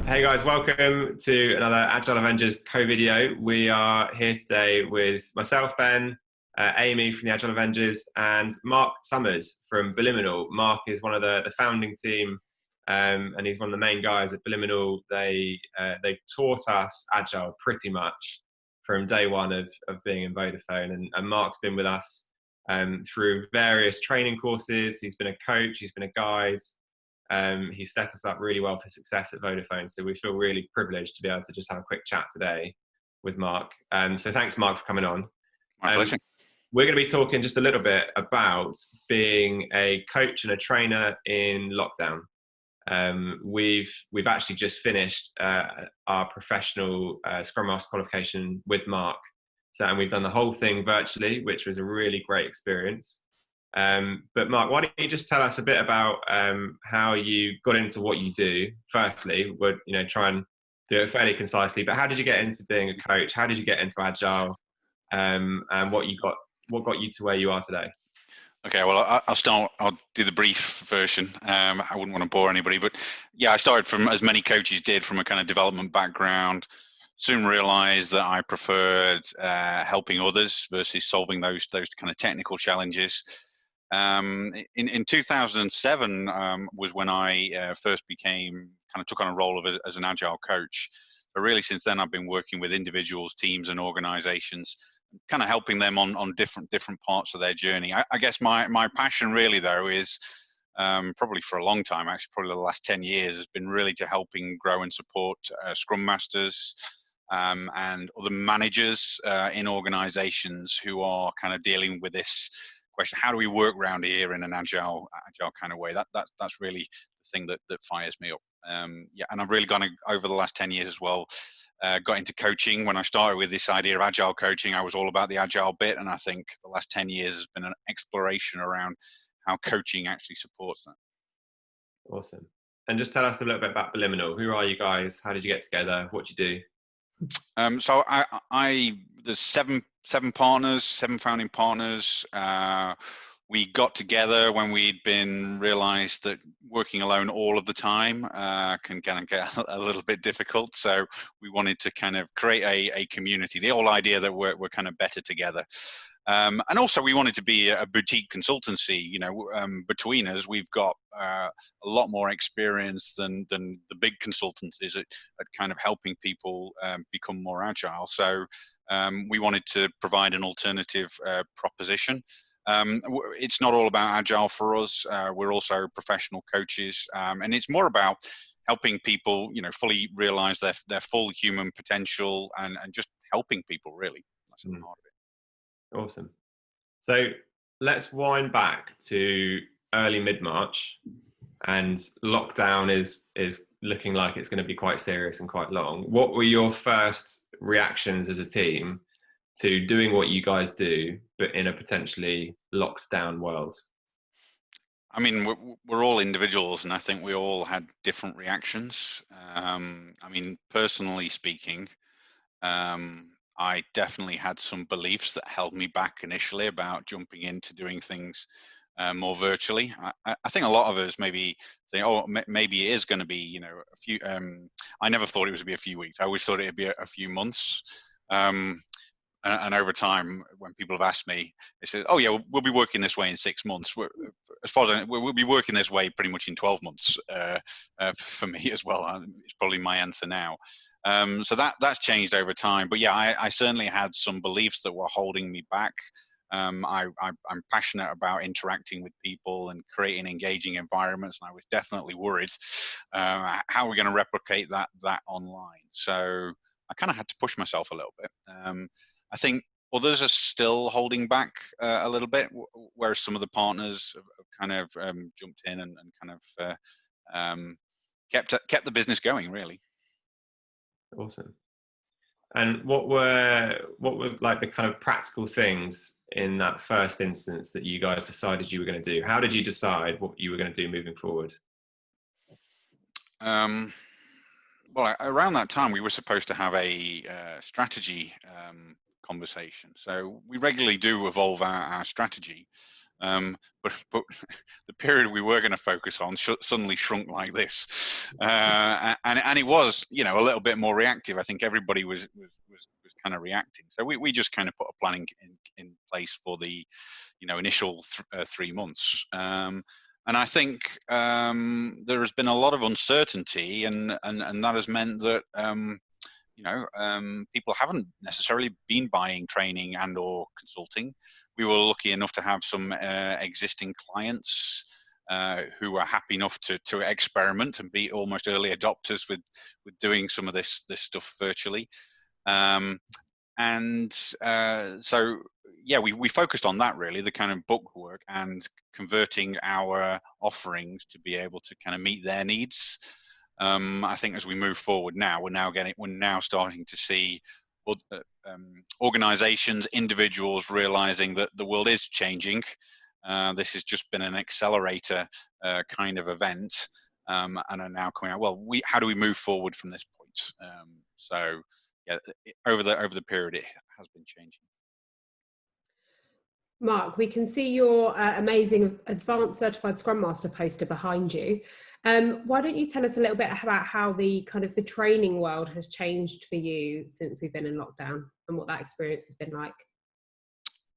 Hey guys, welcome to another Agile Avengers COVideo. We are here today with myself, Ben, Amy from the Agile Avengers, and Mark Summers from BeLiminal. Mark is one of the founding team, and he's one of the main guys at BeLiminal. They taught us Agile pretty much from day one of being in Vodafone, and Mark's been with us through various training courses. He's been a coach, he's been a guide. He's set us up really well for success at Vodafone, so we feel really privileged to be able to just have a quick chat today with Mark. So thanks, Mark, for coming on. My pleasure. We're going to be talking just a little bit about being a coach and a trainer in lockdown. We've actually just finished our professional Scrum Master qualification with Mark, and we've done the whole thing virtually, which was a really great experience. But Mark, why don't you just tell us a bit about how you got into what you do? Firstly, we'll try and do it fairly concisely. But how did you get into being a coach? How did you get into Agile? And what got you to where you are today? Okay, well, I'll do the brief version. I wouldn't want to bore anybody, but yeah, I started from, as many coaches did, from a kind of development background. Soon realized that I preferred helping others versus solving those kind of technical challenges. In 2007 was when I first took on a role as an Agile coach. But really, since then, I've been working with individuals, teams, and organizations, kind of helping them on different parts of their journey. I guess my passion really, though, is probably for a long time, actually probably the last 10 years, has been really to helping grow and support Scrum Masters and other managers in organizations who are kind of dealing with this question: how do we work around here in an agile kind of way? That's really the thing that fires me up. And I've really gone over the last 10 years as well. Got into coaching. When I started with this idea of agile coaching, I was all about the agile bit, and I think the last 10 years has been an exploration around how coaching actually supports that. Awesome. And just tell us a little bit about BeLiminal. Who are you guys? How did you get together? What do you do? So there's seven partners, seven founding partners. We got together when we'd realized that working alone all of the time can kind of get a little bit difficult. So we wanted to kind of create a community. The whole idea that we're kind of better together. And also we wanted to be a boutique consultancy. Between us, we've got a lot more experience than the big consultancies at kind of helping people become more agile. So we wanted to provide an alternative proposition. It's not all about agile for us. We're also professional coaches, and it's more about helping people, fully realize their full human potential and just helping people, really. That's the heart of it. Awesome. So let's wind back to early mid-March, and lockdown is looking like it's going to be quite serious and quite long. What were your first reactions as a team to doing what you guys do, but in a potentially locked down world? I mean, we're all individuals, and I think we all had different reactions. Personally speaking, I definitely had some beliefs that held me back initially about jumping into doing things more virtually. I think a lot of us maybe think, oh, maybe it is going to be, a few. I never thought it was going to be a few weeks. I always thought it'd be a few months. And over time, when people have asked me, they said, "Oh yeah, we'll be working this way in 6 months." As far as I know, we'll be working this way pretty much in 12 months for me as well. It's probably my answer now. So that's changed over time. But yeah, I certainly had some beliefs that were holding me back. I'm passionate about interacting with people and creating engaging environments, and I was definitely worried how are we going to replicate that online. So I kind of had to push myself a little bit. I think others are still holding back a little bit, whereas some of the partners have kind of jumped in and kind of kept the business going, really. Awesome. And what were like the kind of practical things in that first instance that you guys decided you were going to do? How did you decide what you were going to do moving forward? Well, around that time, we were supposed to have a strategy conversation. So we regularly do evolve our strategy. But the period we were going to focus on suddenly shrunk like this, and it was, you know, a little bit more reactive. I think everybody was kind of reacting. So we just kind of put a planning in place for the, you know, initial 3 months. And I think there has been a lot of uncertainty, and that has meant that you know, people haven't necessarily been buying training and or consulting. We were lucky enough to have some existing clients who were happy enough to experiment and be almost early adopters with doing some of this stuff virtually. So yeah, we focused on that, really, the kind of book work and converting our offerings to be able to kind of meet their needs. I think as we move forward now, we're now starting to see organizations, individuals realizing that the world is changing. This has just been an accelerator kind of event, and are now coming out, well, how do we move forward from this point? So yeah, over the period, it has been changing. Mark, we can see your amazing Advanced Certified Scrum Master poster behind you. Why don't you tell us a little bit about how the training world has changed for you since we've been in lockdown, and what that experience has been like?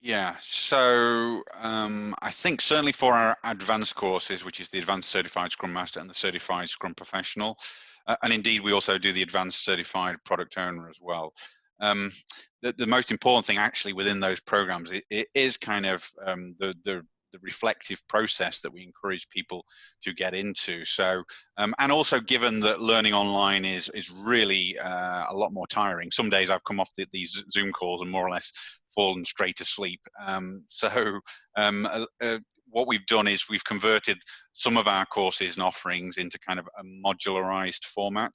Yeah, so I think certainly for our advanced courses, which is the Advanced Certified Scrum Master and the Certified Scrum Professional, and indeed we also do the Advanced Certified Product Owner as well. The most important thing actually within those programs, it is kind of the reflective process that we encourage people to get into. So, and also given that learning online is really a lot more tiring. Some days I've come off these Zoom calls and more or less fallen straight asleep. What we've done is we've converted some of our courses and offerings into kind of a modularized format.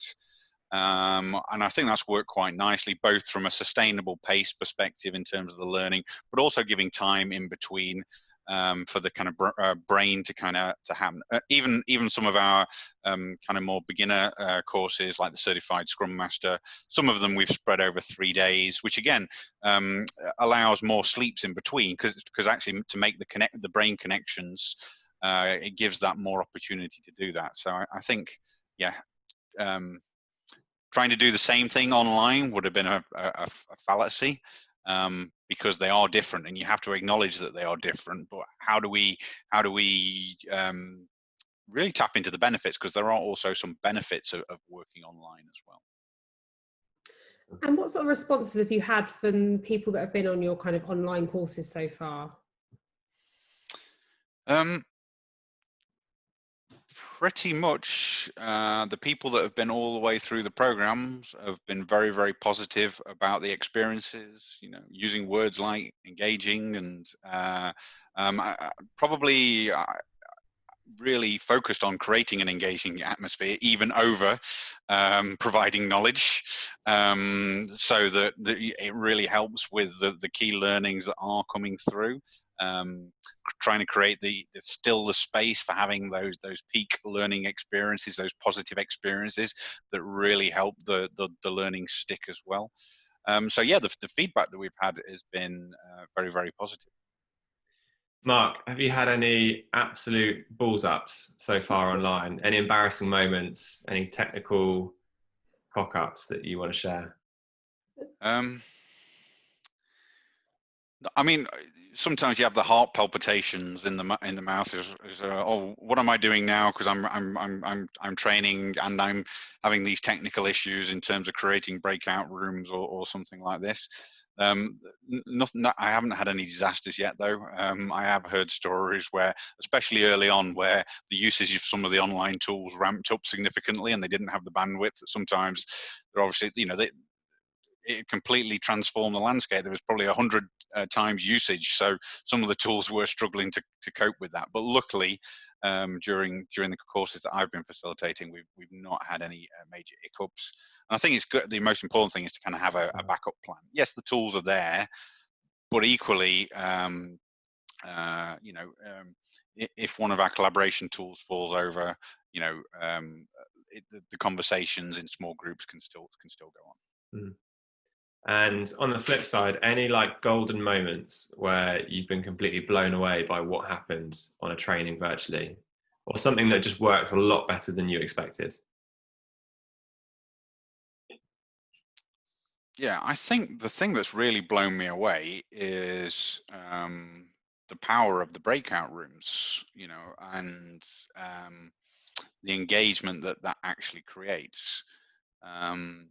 And I think that's worked quite nicely, both from a sustainable pace perspective in terms of the learning, but also giving time in between for the kind of brain to happen. Even some of our kind of more beginner courses, like the Certified Scrum Master, some of them we've spread over 3 days, which again allows more sleeps in between, because actually to make the brain connections, it gives that more opportunity to do that. So I think, yeah. Trying to do the same thing online would have been a fallacy, because they are different, and you have to acknowledge that they are different. But how do we really tap into the benefits? Because there are also some benefits of working online as well. And what sort of responses have you had from people that have been on your kind of online courses so far? Pretty much the people that have been all the way through the programs have been very, very positive about the experiences, you know, using words like engaging, and probably really focused on creating an engaging atmosphere, even over providing knowledge, so that it really helps with the key learnings that are coming through. Trying to create the space for having those peak learning experiences, those positive experiences that really help the learning stick as well. So yeah, the feedback that we've had has been very, very positive. Mark, have you had any absolute balls ups so far online? Any embarrassing moments? Any technical cock ups that you want to share? I mean, sometimes you have the heart palpitations in the mouth. Oh, what am I doing now? Because I'm training and I'm having these technical issues in terms of creating breakout rooms or something like this. Nothing. I haven't had any disasters yet, though. I have heard stories where, especially early on, where the usage of some of the online tools ramped up significantly, and they didn't have the bandwidth. Sometimes they're obviously, you know, it completely transformed the landscape. There was probably 100 times usage, so some of the tools were struggling to cope with that. But luckily, during the courses that I've been facilitating, we've not had any major hiccups. And I think it's good. The most important thing is to kind of have a backup plan. Yes, the tools are there, but equally, you know, if one of our collaboration tools falls over, you know, the conversations in small groups can still go on. Mm. And on the flip side, any like golden moments where you've been completely blown away by what happened on a training virtually, or something that just worked a lot better than you expected? Yeah, I think the thing that's really blown me away is the power of the breakout rooms, and the engagement that that actually creates. Um,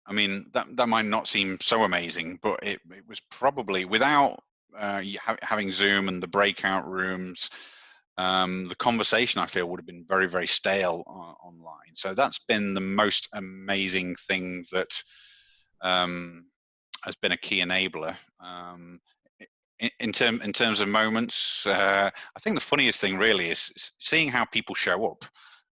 I mean, that might not seem so amazing, but it was probably without having Zoom and the breakout rooms, the conversation I feel would have been very, very stale online. So that's been the most amazing thing that has been a key enabler. In terms of moments, I think the funniest thing really is seeing how people show up.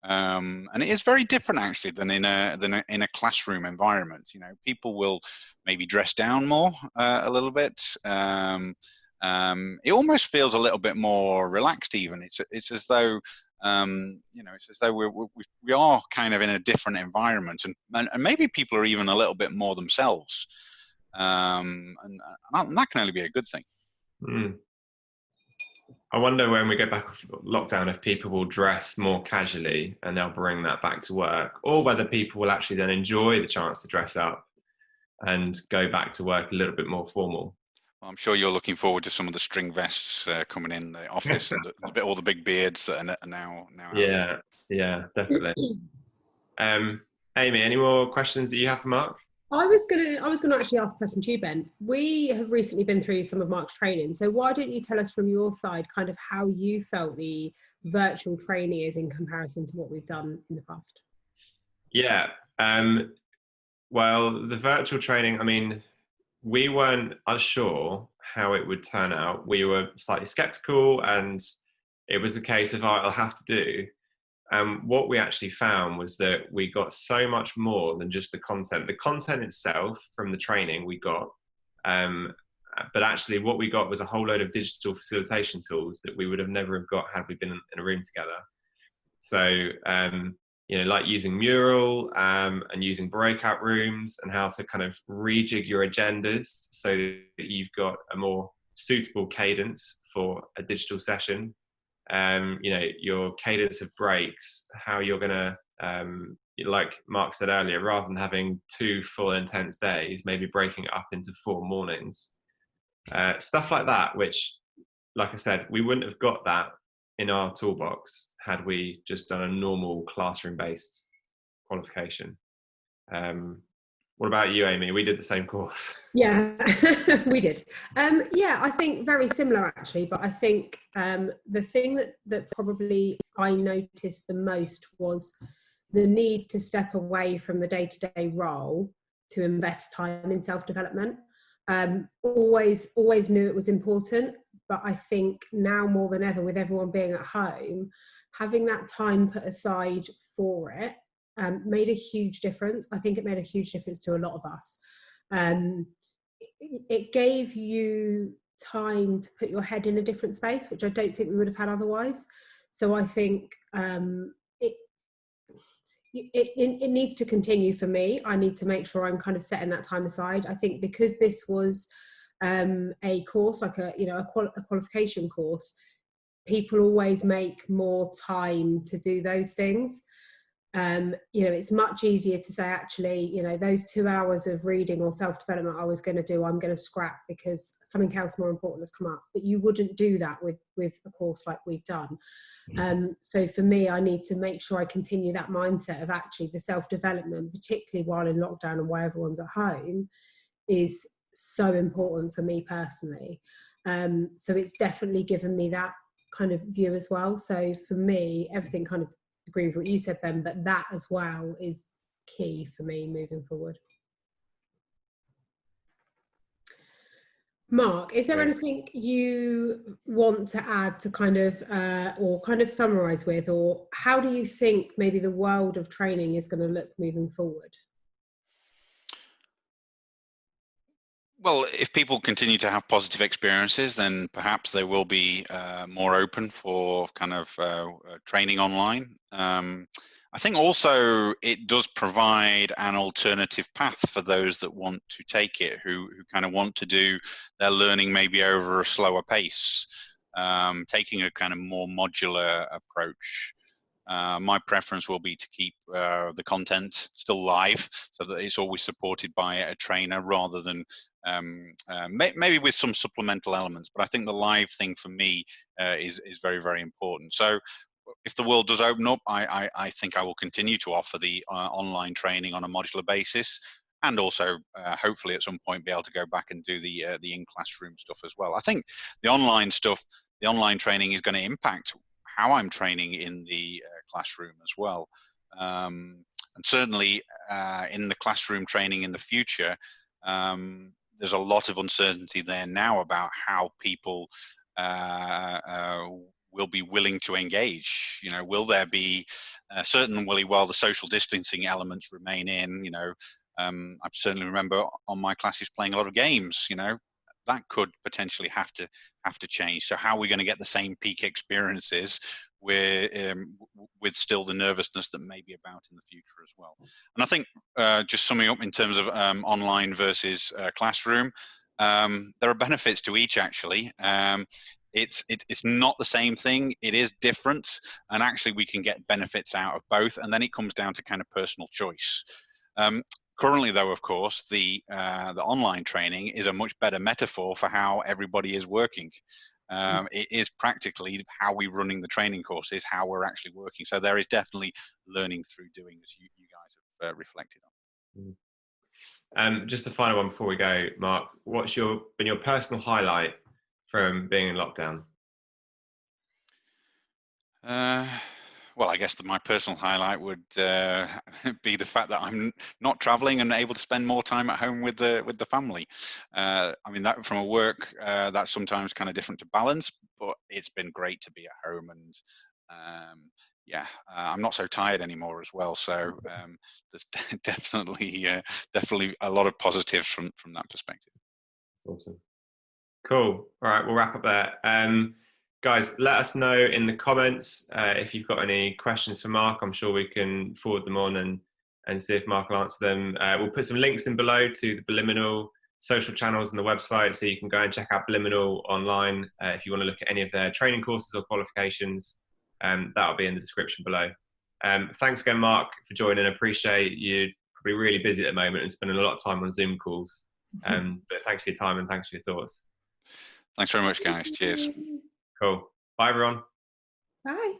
And it is very different actually than in a classroom environment. People will maybe dress down more a little bit. It almost feels a little bit more relaxed. Even it's as though it's as though we are kind of in a different environment, and maybe people are even a little bit more themselves. And that can only be a good thing. Mm. I wonder when we get back off lockdown if people will dress more casually and they'll bring that back to work, or whether people will actually then enjoy the chance to dress up and go back to work a little bit more formal. Well, I'm sure you're looking forward to some of the string vests coming in the office and all the big beards that are now out. Yeah, definitely. Amy, any more questions that you have for Mark? I was gonna actually ask a question to you, Ben. We have recently been through some of Mark's training, so why don't you tell us from your side kind of how you felt the virtual training is in comparison to what we've done in the past? Yeah. Well, the virtual training, I mean, we weren't unsure how it would turn out. We were slightly skeptical, and it was a case of, I'll have to do. What we actually found was that we got so much more than just the content. The content itself from the training we got, but actually what we got was a whole load of digital facilitation tools that we would have never have got had we been in a room together. So, like using Mural and using breakout rooms, and how to kind of rejig your agendas so that you've got a more suitable cadence for a digital session. Your cadence of breaks, how you're going to, like Mark said earlier, rather than having 2 full intense days, maybe breaking it up into 4 mornings. Stuff like that, which, like I said, we wouldn't have got that in our toolbox had we just done a normal classroom-based qualification. What about you, Amy? We did the same course. Yeah, we did. Yeah, I think very similar actually, but I think the thing that probably I noticed the most was the need to step away from the day-to-day role to invest time in self-development. Always knew it was important, but I think now more than ever, with everyone being at home, having that time put aside for it made a huge difference. I think it made a huge difference to a lot of us. It gave you time to put your head in a different space, which I don't think we would have had otherwise. So I think it needs to continue for me. I need to make sure I'm kind of setting that time aside. I think because this was a course, like a qualification course, people always make more time to do those things. It's much easier to say, actually, those 2 hours of reading or self-development I was going to do, I'm going to scrap because something else more important has come up. But you wouldn't do that with a course like we've done. So for me, I need to make sure I continue that mindset of actually the self-development, particularly while in lockdown and while everyone's at home, is so important for me personally. So it's definitely given me that kind of view as well. So for me, everything kind of agree with what you said, Ben, but that as well is key for me moving forward. Mark, is there anything you want to add to kind of or kind of summarize with, or how do you think maybe the world of training is going to look moving forward? Well, if people continue to have positive experiences, then perhaps they will be more open for kind of training online. I think also it does provide an alternative path for those that want to take it, who kind of want to do their learning maybe over a slower pace, taking a kind of more modular approach. My preference will be to keep the content still live, so that it's always supported by a trainer, rather than maybe with some supplemental elements. But I think the live thing for me is very, very important. So if the world does open up, I think I will continue to offer the online training on a modular basis, and also hopefully at some point be able to go back and do the in-classroom stuff as well. I think the online stuff, the online training, is going to impact how I'm training in the classroom as well. And certainly in the classroom training in the future, there's a lot of uncertainty there now about how people will be willing to engage. You know, will there be certainly, while the social distancing elements remain in, you know, I certainly remember on my classes playing a lot of games, you know, that could potentially have to change. So how are we going to get the same peak experiences with still the nervousness that may be about in the future as well? And I think just summing up in terms of online versus classroom, there are benefits to each, actually. It's not the same thing. It is different, and actually we can get benefits out of both. And then it comes down to kind of personal choice. Currently, though, of course, the online training is a much better metaphor for how everybody is working. It is practically how we're running the training courses, how we're actually working. So there is definitely learning through doing, as you guys have reflected on. Just a final one before we go, Mark. What's been your personal highlight from being in lockdown? Well, I guess my personal highlight would be the fact that I'm not traveling and able to spend more time at home with the family. I mean, that from a work, that's sometimes kind of different to balance, but it's been great to be at home, and yeah, I'm not so tired anymore as well. So there's definitely a lot of positives from that perspective. That's awesome. Cool. All right, we'll wrap up there. Guys, let us know in the comments if you've got any questions for Mark. I'm sure we can forward them on and see if Mark will answer them. We'll put some links in below to the BeLiminal social channels and the website, so you can go and check out BeLiminal online if you want to look at any of their training courses or qualifications. That'll be in the description below. Thanks again, Mark, for joining. I appreciate you probably really busy at the moment and spending a lot of time on Zoom calls. But thanks for your time and thanks for your thoughts. Thanks very much, guys. Cheers. Cool. Bye, everyone. Bye.